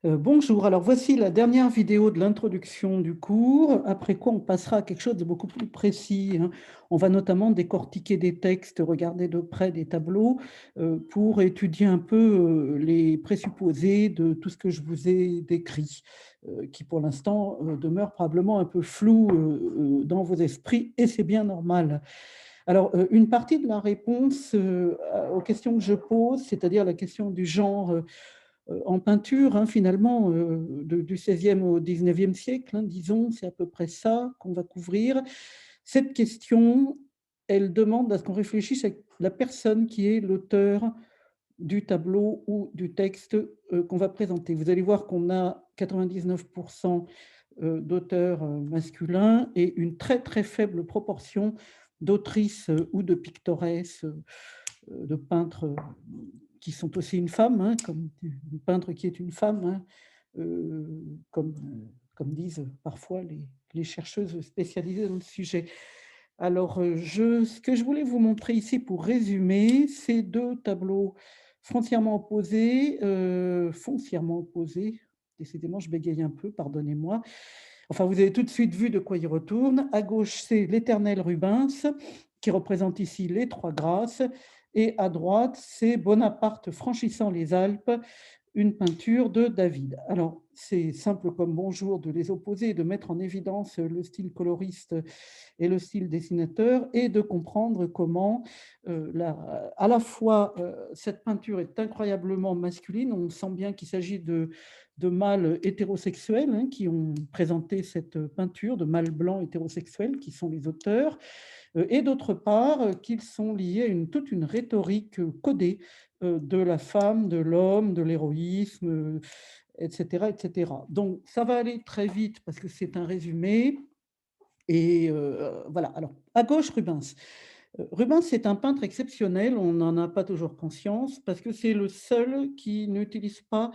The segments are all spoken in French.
Bonjour, alors voici la dernière vidéo de l'introduction du cours, après quoi on passera à quelque chose de beaucoup plus précis, hein. On va notamment décortiquer des textes, regarder de près des tableaux pour étudier un peu les présupposés de tout ce que je vous ai décrit, qui pour l'instant demeure probablement un peu flou dans vos esprits, et c'est bien normal. Alors, une partie de la réponse aux questions que je pose, c'est-à-dire la question du genre en peinture, hein, finalement, du XVIe au XIXe siècle, hein, disons, c'est à peu près ça qu'on va couvrir. Cette question, elle demande à ce qu'on réfléchisse à la personne qui est l'auteur du tableau ou du texte qu'on va présenter. Vous allez voir qu'on a 99% d'auteurs masculins et une très très faible proportion d'autrices ou de pictoresses, de peintres qui sont aussi une femme, hein, comme une peintre qui est une femme, hein, comme, comme disent parfois les chercheuses spécialisées dans le sujet. Alors, ce que je voulais vous montrer ici pour résumer, c'est deux tableaux foncièrement opposés. Décidément, je bégaye un peu, pardonnez-moi. Enfin, vous avez tout de suite vu de quoi il retourne. À gauche, c'est l'Éternel Rubens, qui représente ici les Trois Grâces, et à droite, c'est Bonaparte franchissant les Alpes, une peinture de David. Alors, c'est simple comme bonjour de les opposer, de mettre en évidence le style coloriste et le style dessinateur, et de comprendre comment à la fois cette peinture est incroyablement masculine, on sent bien qu'il s'agit de mâles hétérosexuels hein, qui ont présenté cette peinture, de mâles blancs hétérosexuels qui sont les auteurs, et d'autre part qu'ils sont liés à toute une rhétorique codée de la femme, de l'homme, de l'héroïsme, etc., etc. Donc ça va aller très vite parce que c'est un résumé. Et voilà. Alors, à gauche, Rubens. Rubens, c'est un peintre exceptionnel, on n'en a pas toujours conscience, parce que c'est le seul qui n'utilise pas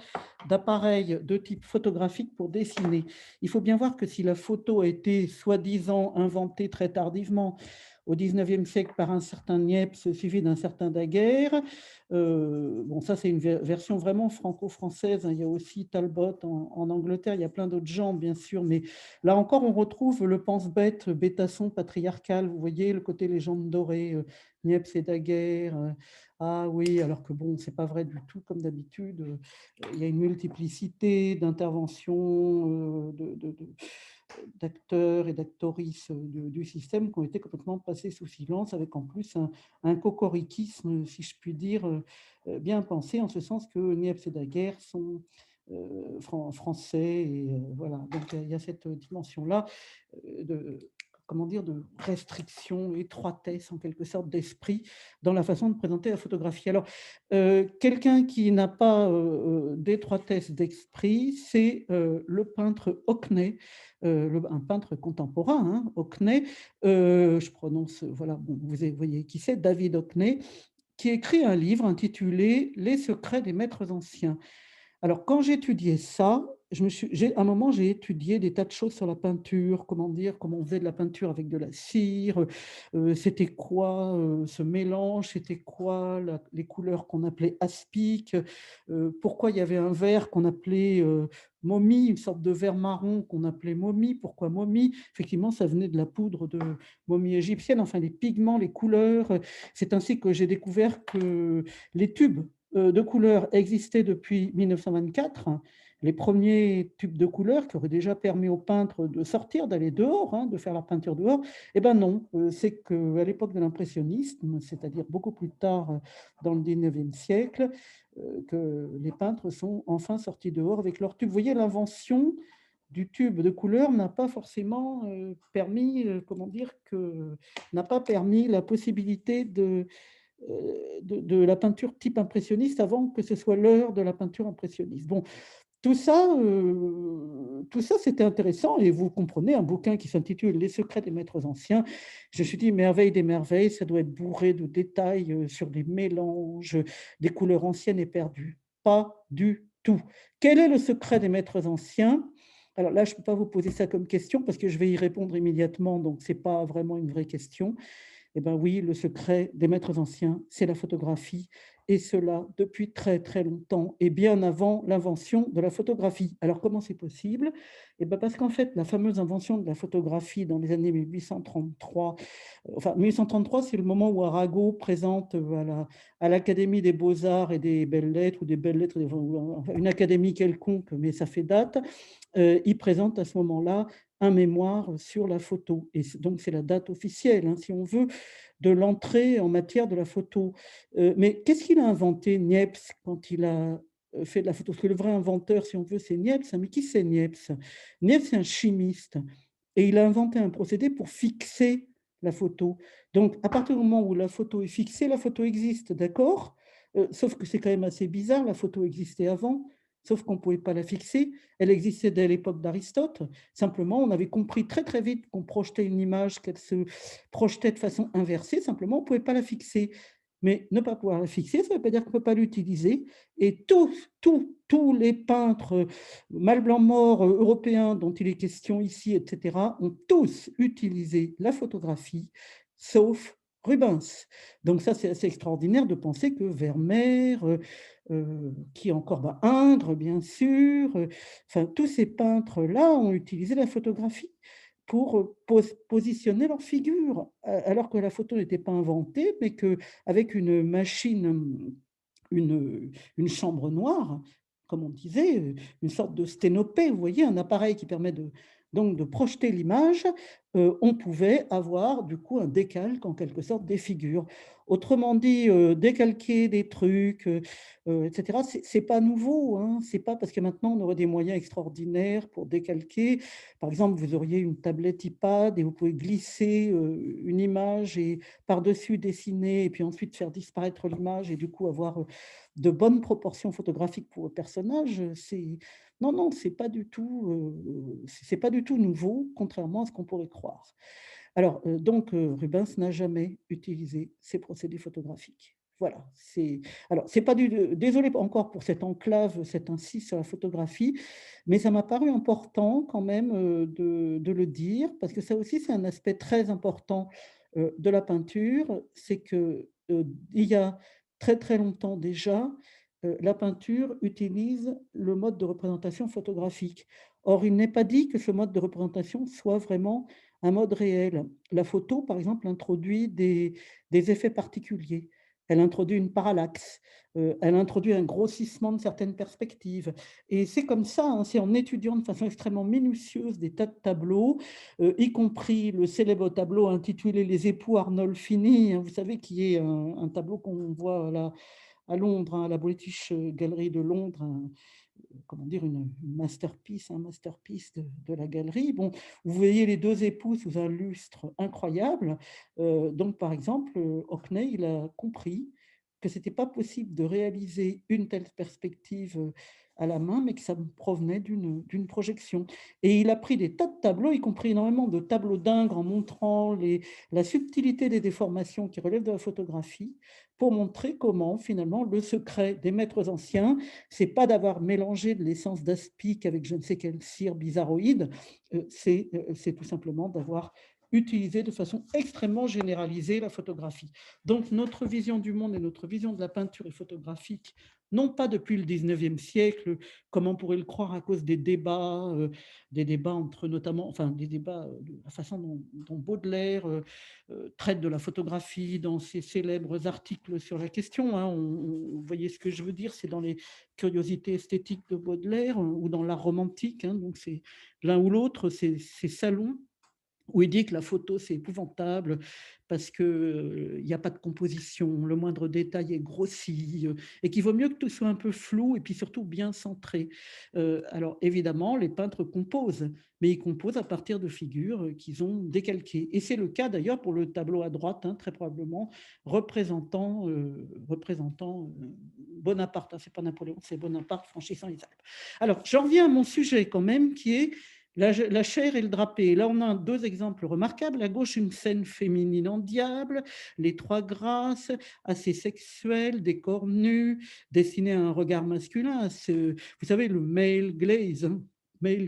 d'appareil de type photographique pour dessiner. Il faut bien voir que si la photo a été soi-disant inventée très tardivement, au XIXe siècle par un certain Niepce, suivi d'un certain Daguerre, bon, ça c'est une version vraiment franco-française, hein. Il y a aussi Talbot en Angleterre, il y a plein d'autres gens, bien sûr, mais là encore, on retrouve le pense-bête bêtasson patriarcal. Vous voyez le côté légende dorée, Niepce et Daguerre. Ah oui, alors que bon, c'est pas vrai du tout, comme d'habitude. Il y a une multiplicité d'interventions, d'acteurs et d'actrices du système qui ont été complètement passés sous silence, avec en plus un cocoriquisme, si je puis dire, bien pensé, en ce sens que Niepce et Daguerre sont français, et voilà. Donc il y a cette dimension-là de, comment dire, de restriction, étroitesse en quelque sorte d'esprit dans la façon de présenter la photographie. Alors, quelqu'un qui n'a pas d'étroitesse d'esprit, c'est le peintre Hockney, un peintre contemporain, hein, Hockney, je prononce, voilà, bon, vous voyez qui c'est, David Hockney, qui écrit un livre intitulé Les secrets des maîtres anciens. Alors, quand j'étudiais ça, à un moment, j'ai étudié des tas de choses sur la peinture, comment dire, comment on faisait de la peinture avec de la cire, c'était quoi ce mélange, c'était quoi les couleurs qu'on appelait aspic, pourquoi il y avait un vert qu'on appelait momie, une sorte de vert marron qu'on appelait momie, pourquoi momie? Effectivement, ça venait de la poudre de momie égyptienne, enfin les pigments, les couleurs. C'est ainsi que j'ai découvert que les tubes de couleurs existaient depuis 1924, les premiers tubes de couleurs qui auraient déjà permis aux peintres de sortir, d'aller dehors, hein, de faire leur peinture dehors. Eh bien non, c'est qu'à l'époque de l'impressionnisme, c'est-à-dire beaucoup plus tard dans le 19e siècle, que les peintres sont enfin sortis dehors avec leurs tubes. Vous voyez, l'invention du tube de couleur n'a pas forcément permis, comment dire, n'a pas permis la possibilité de la peinture type impressionniste avant que ce soit l'heure de la peinture impressionniste. Bon, tout ça c'était intéressant, et vous comprenez, un bouquin qui s'intitule Les secrets des maîtres anciens, je me suis dit, merveille des merveilles, ça doit être bourré de détails sur des mélanges, des couleurs anciennes et perdues. Pas du tout. Quel est le secret des maîtres anciens? Alors là, je ne peux pas vous poser ça comme question parce que je vais y répondre immédiatement, donc ce n'est pas vraiment une vraie question. Eh bien oui, le secret des maîtres anciens, c'est la photographie, et cela depuis très très longtemps, et bien avant l'invention de la photographie. Alors comment c'est possible? Eh bien parce qu'en fait, la fameuse invention de la photographie dans les années 1833, enfin 1833, c'est le moment où Arago présente à l'Académie des beaux-arts et des belles-lettres, ou des belles-lettres, enfin, une académie quelconque, mais ça fait date. Il présente à ce moment-là un mémoire sur la photo, et donc c'est la date officielle, hein, si on veut, de l'entrée en matière de la photo. Mais qu'est-ce qu'il a inventé, Niepce, quand il a fait de la photo? Parce que le vrai inventeur, si on veut, c'est Niepce. Mais qui c'est Niepce? Niepce, c'est un chimiste, et il a inventé un procédé pour fixer la photo. Donc, à partir du moment où la photo est fixée, la photo existe, d'accord? Sauf que c'est quand même assez bizarre, la photo existait avant, sauf qu'on ne pouvait pas la fixer. Elle existait dès l'époque d'Aristote. Simplement, on avait compris très très vite qu'on projetait une image, qu'elle se projetait de façon inversée. Simplement, on ne pouvait pas la fixer. Mais ne pas pouvoir la fixer, ça ne veut pas dire qu'on ne peut pas l'utiliser. Et tous les peintres mâle blanc mort européens dont il est question ici, etc., ont tous utilisé la photographie, sauf Rubens. Donc ça, c'est assez extraordinaire de penser que Vermeer, qui encore Ingres, bien sûr, enfin, tous ces peintres-là ont utilisé la photographie pour positionner leur figure, alors que la photo n'était pas inventée, mais qu'avec une machine, une chambre noire, comme on disait, une sorte de sténopée, vous voyez, un appareil qui permet donc de projeter l'image, on pouvait avoir du coup un décalque en quelque sorte des figures. Autrement dit, décalquer des trucs, etc., c'est pas nouveau, hein. C'est pas parce que maintenant on aurait des moyens extraordinaires pour décalquer. Par exemple, vous auriez une tablette iPad et vous pouvez glisser une image et par-dessus dessiner, et puis ensuite faire disparaître l'image, et du coup avoir de bonnes proportions photographiques pour le personnage. Non, non, c'est pas du tout nouveau, contrairement à ce qu'on pourrait croire. Alors, donc, Rubens n'a jamais utilisé ces procédés photographiques. Voilà, c'est pas du désolé encore pour cette enclave, cet insiste sur la photographie, mais ça m'a paru important quand même, de le dire, parce que ça aussi, c'est un aspect très important, de la peinture. C'est que, il y a très, très longtemps déjà, la peinture utilise le mode de représentation photographique. Or, il n'est pas dit que ce mode de représentation soit vraiment un mode réel. La photo, par exemple, introduit des effets particuliers. Elle introduit une parallaxe, elle introduit un grossissement de certaines perspectives. Et c'est comme ça, hein, c'est en étudiant de façon extrêmement minutieuse des tas de tableaux, y compris le célèbre tableau intitulé Les époux Arnolfini, hein, vous savez, qui est un tableau qu'on voit là à Londres, hein, à la British Gallery de Londres, comment dire, une masterpiece, un masterpiece de la galerie. Bon, vous voyez les deux époux sous un lustre incroyable. Donc, par exemple, Hockney, il a compris que ce n'était pas possible de réaliser une telle perspective à la main, mais que ça provenait d'une projection. Et il a pris des tas de tableaux, y compris énormément de tableaux d'Ingres, en montrant la subtilité des déformations qui relèvent de la photographie, pour montrer comment, finalement, le secret des maîtres anciens, c'est pas d'avoir mélangé de l'essence d'aspic avec je ne sais quelle cire bizarroïde, c'est tout simplement d'avoir utilisé de façon extrêmement généralisée la photographie. Donc notre vision du monde et notre vision de la peinture et photographique, non pas depuis le 19e siècle, comme on pourrait le croire à cause des débats entre notamment, enfin des débats de la façon dont Baudelaire traite de la photographie dans ses célèbres articles sur la question, hein. Vous voyez ce que je veux dire, c'est dans les curiosités esthétiques de Baudelaire ou dans l'art romantique, hein. Donc c'est l'un ou l'autre, c'est Salon où il dit que la photo, c'est épouvantable parce qu'il n'y a pas de composition, le moindre détail est grossi, et qu'il vaut mieux que tout soit un peu flou et puis surtout bien centré. Alors évidemment, les peintres composent, mais ils composent à partir de figures qu'ils ont décalquées. Et c'est le cas d'ailleurs pour le tableau à droite, hein, très probablement, représentant Bonaparte. Ce n'est pas Napoléon, c'est Bonaparte franchissant les Alpes. Alors, j'en reviens à mon sujet quand même, qui est la chair et le drapé. Là, on a deux exemples remarquables. À gauche, une scène féminine en diable, les trois grâces, assez sexuelles, des corps nus, destinés à un regard masculin. Vous savez, le male gaze, hein, mail,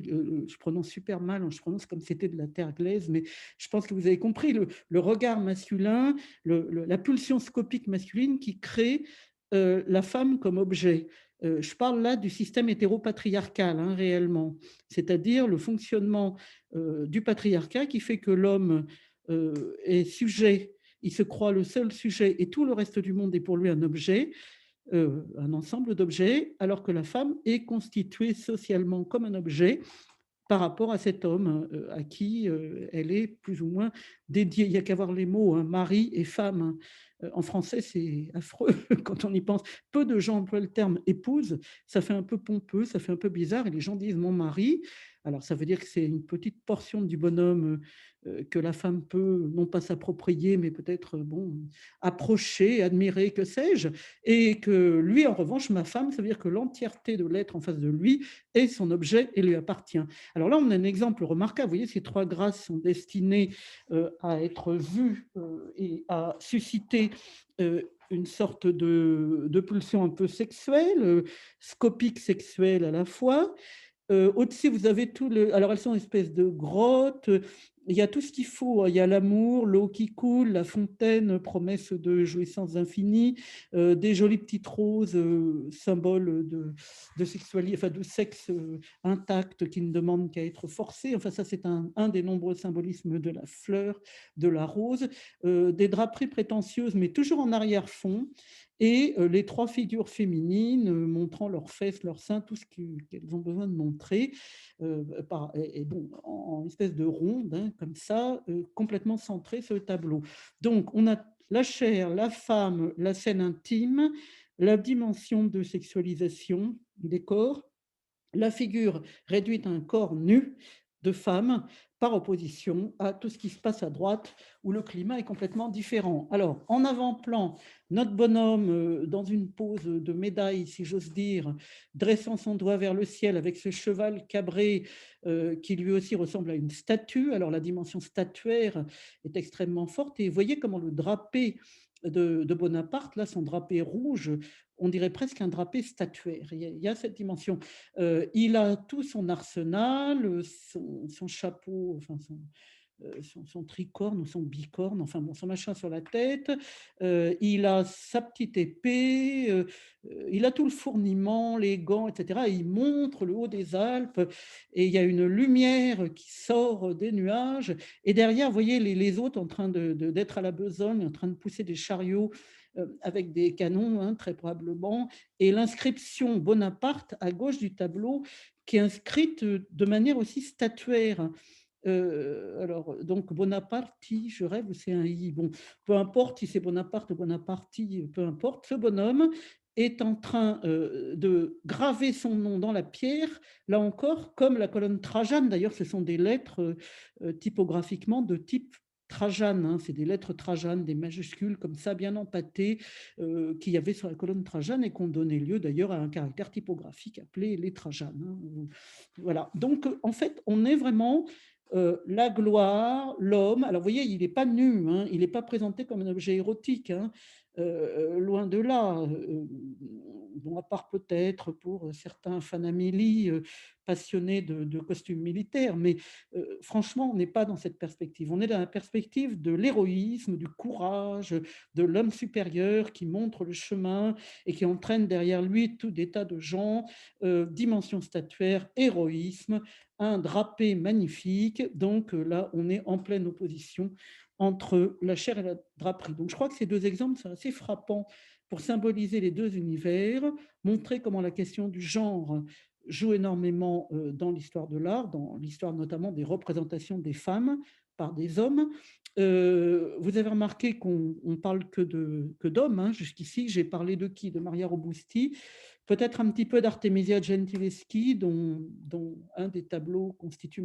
je prononce super mal, hein, je prononce comme si c'était de la terre glaise, mais je pense que vous avez compris le regard masculin, la pulsion scopique masculine qui crée la femme comme objet. Je parle là du système hétéropatriarcal, hein, réellement, c'est-à-dire le fonctionnement du patriarcat qui fait que l'homme est sujet, il se croit le seul sujet et tout le reste du monde est pour lui un objet, un ensemble d'objets, alors que la femme est constituée socialement comme un objet par rapport à cet homme à qui elle est plus ou moins dédiée. Il n'y a qu'à voir les mots, hein, mari et femme, hein. En français, c'est affreux quand on y pense. Peu de gens emploient le terme épouse, ça fait un peu pompeux, ça fait un peu bizarre, et les gens disent mon mari. Alors ça veut dire que c'est une petite portion du bonhomme que la femme peut non pas s'approprier, mais peut-être bon, approcher, admirer, que sais-je, et que lui, en revanche, ma femme, ça veut dire que l'entièreté de l'être en face de lui est son objet et lui appartient. Alors là, on a un exemple remarquable. Vous voyez, ces trois grâces sont destinées à être vues et à susciter une sorte de pulsion un peu sexuelle, scopique sexuelle à la fois. Au-dessus, vous avez tout le. Alors, elles sont une espèce de grotte. Il y a tout ce qu'il faut, hein. Il y a l'amour, l'eau qui coule, la fontaine, promesse de jouissance infinie, des jolies petites roses, symboles de sexualité, enfin de sexe intact qui ne demandent qu'à être forcé. Enfin, ça, c'est un des nombreux symbolismes de la fleur, de la rose. Des draperies prétentieuses, mais toujours en arrière-fond, et les trois figures féminines montrant leurs fesses, leurs seins, tout ce qu'elles ont besoin de montrer, et bon, en espèce de ronde, hein, comme ça, complètement centrée sur le tableau. Donc, on a la chair, la femme, la scène intime, la dimension de sexualisation des corps, la figure réduite à un corps nu de femme, par opposition à tout ce qui se passe à droite, où le climat est complètement différent. Alors, en avant-plan, notre bonhomme, dans une pose de médaille, si j'ose dire, dressant son doigt vers le ciel avec ce cheval cabré qui lui aussi ressemble à une statue. Alors, la dimension statuaire est extrêmement forte. Et vous voyez comment le drapé de Bonaparte, là, son drapé rouge, on dirait presque un drapé statuaire. Il y a cette dimension. Il a tout son arsenal, son chapeau, enfin son tricorne ou son bicorne, enfin bon, son machin sur la tête. Il a sa petite épée, il a tout le fourniment, les gants, etc. Et il montre le haut des Alpes et il y a une lumière qui sort des nuages. Et derrière, vous voyez les autres en train d'être à la besogne, en train de pousser des chariots avec des canons, hein, très probablement, et l'inscription Bonaparte à gauche du tableau qui est inscrite de manière aussi statuaire. Alors, donc Bonaparti, je rêve, c'est un i. Bon, peu importe si c'est Bonaparte ou Bonaparti, peu importe. Ce bonhomme est en train de graver son nom dans la pierre, là encore, comme la colonne Trajane. D'ailleurs, ce sont des lettres typographiquement de type Trajane, hein. C'est des lettres Trajane, des majuscules comme ça, bien empâtées, qu'il y avait sur la colonne Trajane et qu'on donnait lieu d'ailleurs à un caractère typographique appelé les Trajanes, hein. Voilà. Donc, en fait, on est vraiment la gloire, l'homme. Alors, vous voyez, il n'est pas nu, hein, il n'est pas présenté comme un objet érotique, hein, loin de là. Bon, à part peut-être pour certains fanamélis passionnés de costumes militaires, mais franchement, on n'est pas dans cette perspective. On est dans la perspective de l'héroïsme, du courage, de l'homme supérieur qui montre le chemin et qui entraîne derrière lui tout des tas de gens, dimension statuaire, héroïsme, un drapé magnifique. Donc là, on est en pleine opposition entre la chair et la draperie. Donc je crois que ces deux exemples sont assez frappants pour symboliser les deux univers, montrer comment la question du genre joue énormément dans l'histoire de l'art, dans l'histoire notamment des représentations des femmes par des hommes. Vous avez remarqué qu'on ne parle que d'hommes, hein. Jusqu'ici, j'ai parlé de qui? De Maria Robusti, peut-être un petit peu d'Artemisia Gentileschi, dont un des tableaux constitue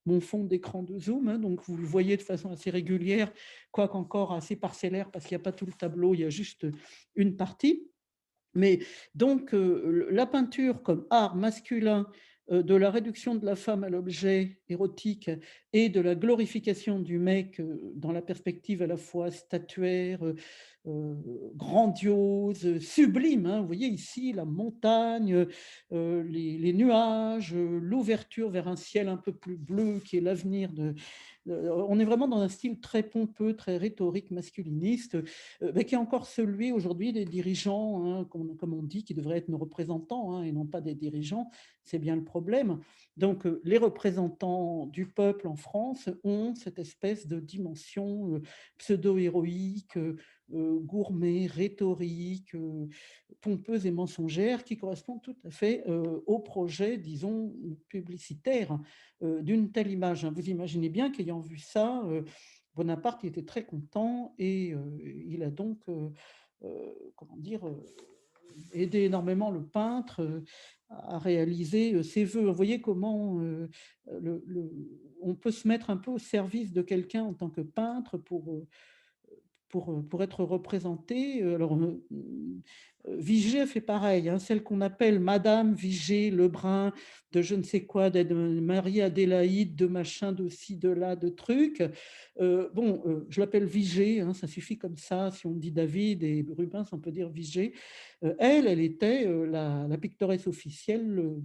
mon fond d'écran de Zoom, hein. Donc vous le voyez de façon assez régulière, quoique encore assez parcellaire, parce qu'il n'y a pas tout le tableau, il y a juste une partie. Mais donc, la peinture comme art masculin de la réduction de la femme à l'objet érotique et de la glorification du mec, dans la perspective à la fois statuaire, heu, grandiose, sublime, hein. Vous voyez ici la montagne, les nuages, l'ouverture vers un ciel un peu plus bleu qui est l'avenir on est vraiment dans un style très pompeux, très rhétorique, masculiniste, bah, qui est encore celui aujourd'hui des dirigeants, hein, comme on dit, qui devraient être nos représentants, hein, et non pas des dirigeants. C'est bien le problème. Donc, les représentants du peuple en France ont cette espèce de dimension, pseudo-héroïque, gourmet, rhétorique, pompeuse et mensongère qui correspond tout à fait, au projet, disons, publicitaire, d'une telle image, hein. Vous imaginez bien qu'ayant vu ça, Bonaparte, il était très content et il a donc, comment dire? Aidé énormément le peintre, à réaliser, ses vœux. Vous voyez comment, le on peut se mettre un peu au service de quelqu'un en tant que peintre pour être représentée, alors, Vigée fait pareil, hein, celle qu'on appelle madame Vigée Lebrun de je ne sais quoi, de Marie-Adélaïde de machin, de ci, de là, de trucs. Bon, je l'appelle Vigée, hein, ça suffit comme ça. Si on dit David et Rubens, on peut dire Vigée. Elle était, la pictoresse officielle,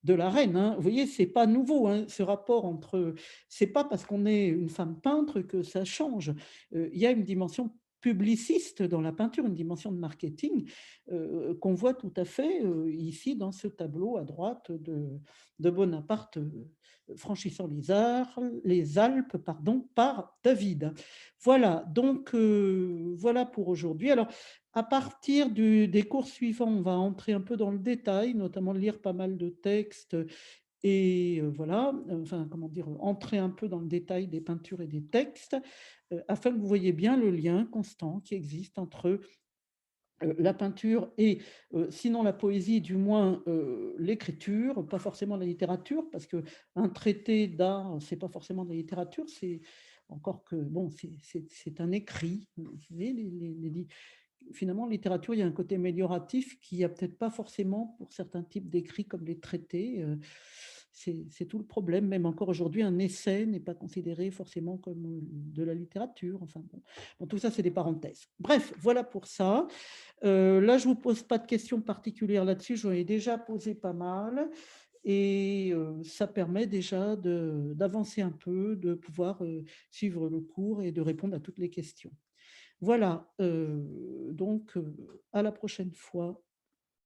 de la reine, hein. Vous voyez, c'est pas nouveau, hein, ce rapport entre, c'est pas parce qu'on est une femme peintre que ça change. Il y a une dimension publiciste dans la peinture, une dimension de marketing, qu'on voit tout à fait, ici dans ce tableau à droite de Bonaparte, franchissant les Alpes, pardon, par David. Voilà, donc voilà pour aujourd'hui. Alors, à partir des cours suivants, on va entrer un peu dans le détail, notamment lire pas mal de textes et voilà, enfin, comment dire? Entrer un peu dans le détail des peintures et des textes, afin que vous voyez bien le lien constant qui existe entre, la peinture et sinon la poésie, du moins, l'écriture, pas forcément la littérature, parce qu'un traité d'art, c'est pas forcément de la littérature, c'est encore que bon, c'est un écrit. Vous savez, finalement, en littérature, il y a un côté amélioratif qu'il y a peut-être pas forcément pour certains types d'écrits comme les traités, c'est tout le problème. Même encore aujourd'hui, un essai n'est pas considéré forcément comme, de la littérature, enfin bon. Bon, tout ça, c'est des parenthèses. Bref, voilà pour ça. Là, je ne vous pose pas de questions particulières là-dessus, j'en ai déjà posé pas mal et ça permet déjà d'avancer un peu, de pouvoir, suivre le cours et de répondre à toutes les questions. Voilà, donc à la prochaine fois.